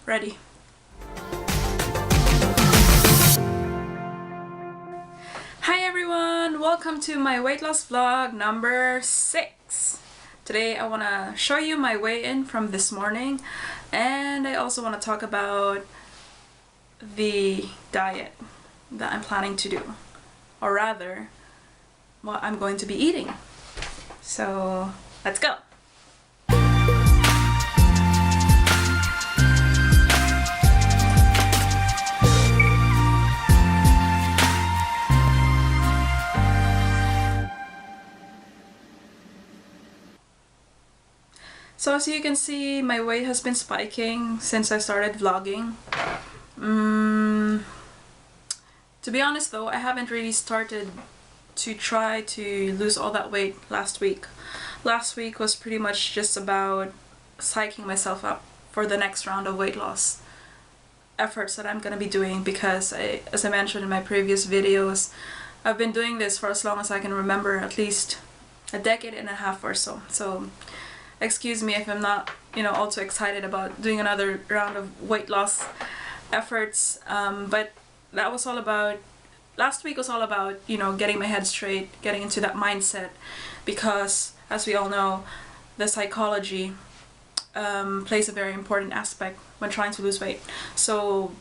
ready. Hi everyone! Welcome to my weight loss vlog number 6. Today I want to show you my weigh-in from this morning, and I also want to talk about the diet that I'm planning to do, or rather what I'm going to be eating. So let's go! So as you can see, my weight has been spiking since I started vlogging. To be honest though, I haven't really started to try to lose all that weight last week. Last week was pretty much just about psyching myself up for the next round of weight loss efforts that I'm gonna be doing, because as I mentioned in my previous videos, I've been doing this for as long as I can remember, at least a decade and a half or so. So excuse me if I'm not, all too excited about doing another round of weight loss efforts, but that was all about, last week was all about, getting my head straight, getting into that mindset, because as we all know, the psychology plays a very important aspect when trying to lose weight. So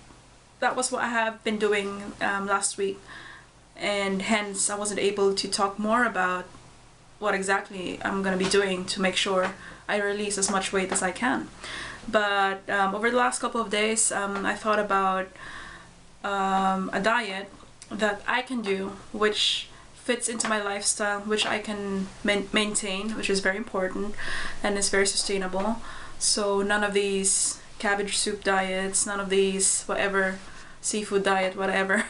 that was what I have been doing last week, and hence I wasn't able to talk more about what exactly I'm gonna be doing to make sure I release as much weight as I can. But over the last couple of days, I thought about a diet that I can do which fits into my lifestyle, which I can maintain, which is very important and is very sustainable. So none of these cabbage soup diets, none of these whatever seafood diet, whatever.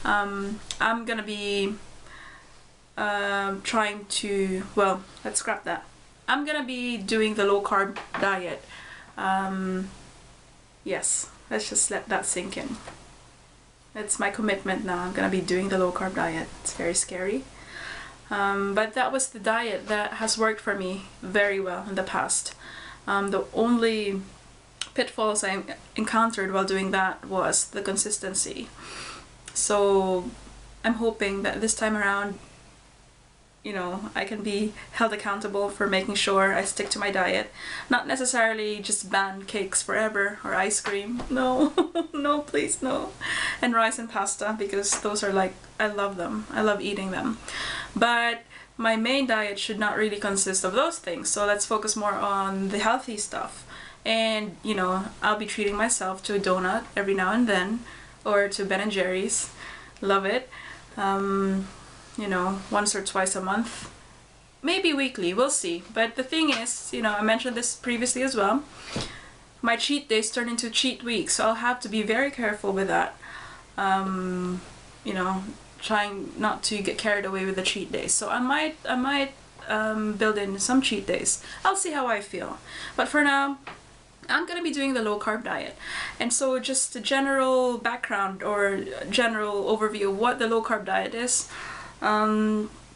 I'm gonna be trying to, well, let's scrap that. I'm gonna be doing the low carb diet. Yes, let's just let that sink in. It's my commitment now. I'm gonna be doing the low carb diet. It's very scary, but that was the diet that has worked for me very well in the past. The only pitfalls I encountered while doing that was the consistency. So I'm hoping that this time around, I can be held accountable for making sure I stick to my diet. Not necessarily just ban cakes forever or ice cream. No, no, please, no. And rice and pasta, because those are like, I love them. I love eating them. But my main diet should not really consist of those things. So let's focus more on the healthy stuff. And, I'll be treating myself to a donut every now and then, or to Ben & Jerry's. Love it. Once or twice a month, maybe weekly, we'll see. But the thing is, I mentioned this previously as well, my cheat days turn into cheat weeks, so I'll have to be very careful with that. Trying not to get carried away with the cheat days. So I might build in some cheat days. I'll see how I feel. But for now, I'm gonna be doing the low carb diet. And so just a general background or general overview of what the low carb diet is.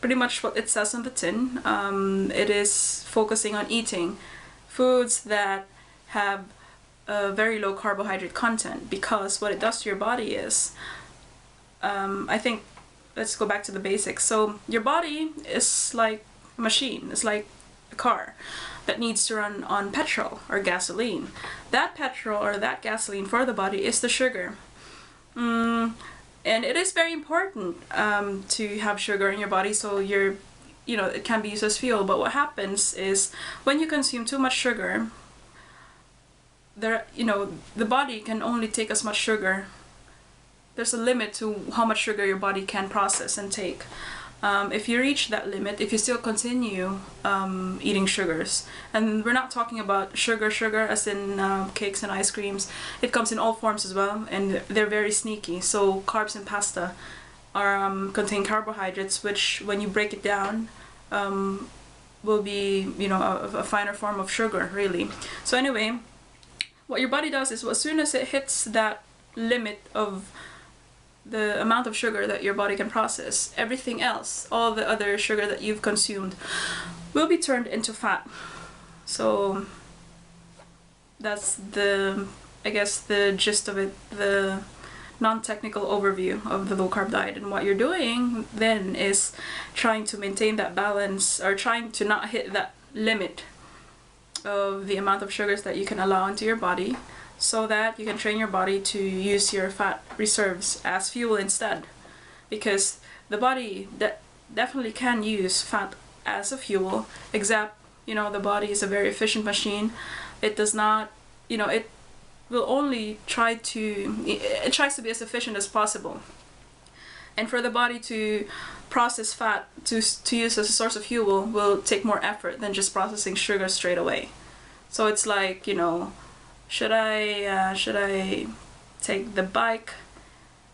Pretty much what it says on the tin. It is focusing on eating foods that have a very low carbohydrate content, because what it does to your body is, I think, let's go back to the basics. So your body is like a machine, it's like a car that needs to run on petrol or gasoline. That petrol or that gasoline for the body is the sugar. And it is very important to have sugar in your body, so it can be used as fuel. But what happens is, when you consume too much sugar, the body can only take as much sugar. There's a limit to how much sugar your body can process and take. If you reach that limit, if you still continue eating sugars, and we're not talking about sugar as in cakes and ice creams, it comes in all forms as well, and they're very sneaky. So carbs and pasta contain carbohydrates, which when you break it down will be a finer form of sugar, really. So anyway, what your body does is, as soon as it hits that limit of the amount of sugar that your body can process, everything else, all the other sugar that you've consumed, will be turned into fat. So that's the I guess the gist of it, the non-technical overview of the low-carb diet. And what you're doing then is trying to maintain that balance, or trying to not hit that limit of the amount of sugars that you can allow into your body, so that you can train your body to use your fat reserves as fuel instead. Because the body definitely can use fat as a fuel, except, you know, the body is a very efficient machine. It does not, you know, it will only it tries to be as efficient as possible. And for the body to process fat to use as a source of fuel will take more effort than just processing sugar straight away. So it's like, you know, should I take the bike?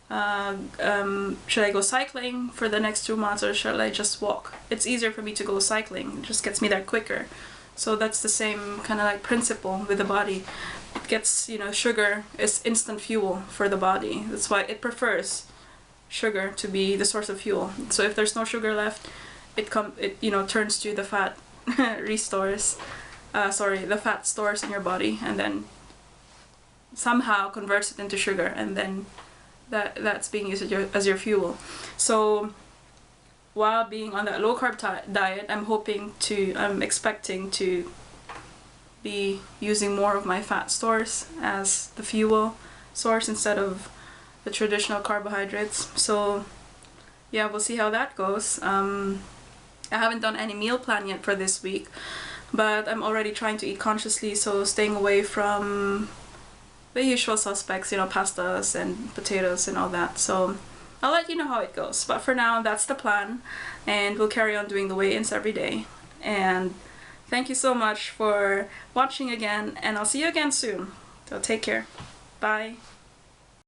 Should I go cycling for the next 2 months, or should I just walk? It's easier for me to go cycling. It just gets me there quicker. So that's the same kind of like principle with the body. It gets, you know, sugar is instant fuel for the body. That's why it prefers sugar to be the source of fuel. So if there's no sugar left, it you know, turns to the fat the fat stores in your body, and then somehow converts it into sugar, and then that's being used as your fuel. So while being on that low carb diet, I'm expecting to be using more of my fat stores as the fuel source instead of the traditional carbohydrates. So yeah, we'll see how that goes. I haven't done any meal plan yet for this week, but I'm already trying to eat consciously, so staying away from the usual suspects, you know, pastas and potatoes and all that. So I'll let you know how it goes. But for now, that's the plan, and we'll carry on doing the weigh-ins every day. And thank you so much for watching again, and I'll see you again soon. So take care. Bye.